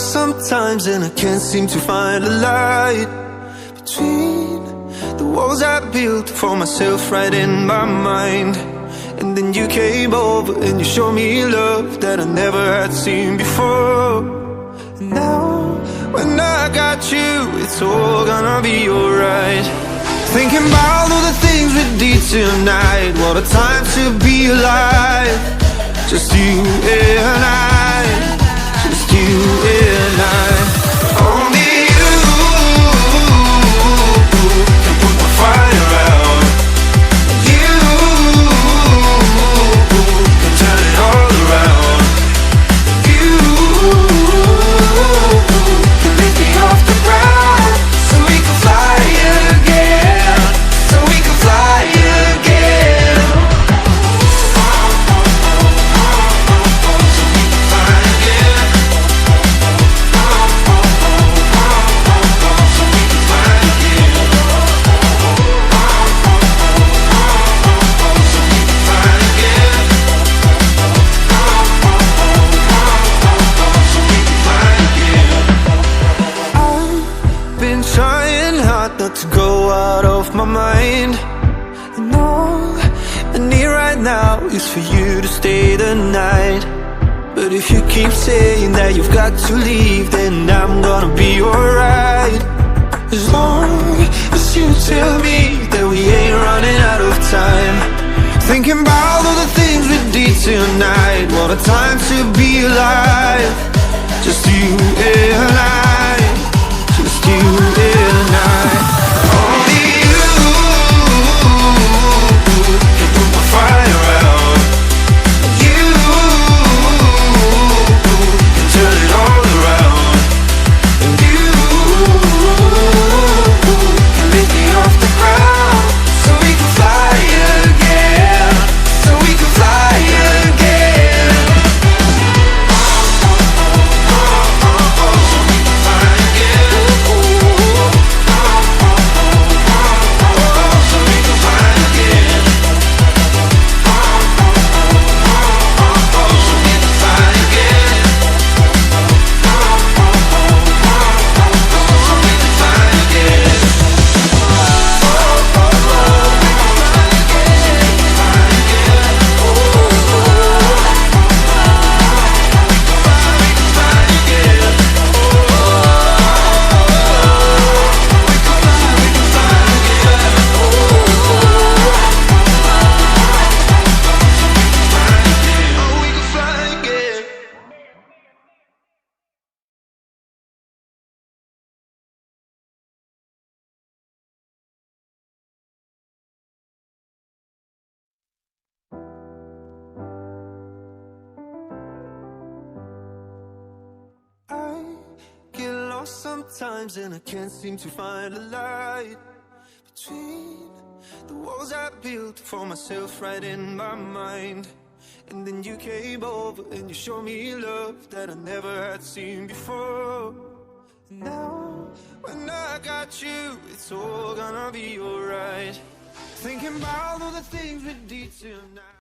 lost sometimes and I can't seem to find a light between the walls I built for myself right in my mind. And then you came over and you showed me love that I never had seen before. And now, when I got you, it's all gonna be alright. Thinking about all the things we did tonight. What a time to be alive. Just you and I. Just you and I. Only you can put my fire out. You can turn it all around. You can lift me off the ground, so we can fly again. So we can fly again. Not to go out of my mind. And all I need right now is for you to stay the night. But if you keep saying that you've got to leave, then I'm gonna be alright. As long as you tell me that we ain't running out of time. Thinking about all the things we did tonight. What a time to be alive. Just you and I. Just you and I. Only you can put my fire out. You can turn it all around. And you can lift me off the ground, so we can fly again. So we can fly again. Sometimes and I can't seem to find a light between the walls I built for myself right in my mind. And then you came over and you showed me love that I never had seen before. And now, when I got you, it's all gonna be alright. Thinking about all the things we did tonight.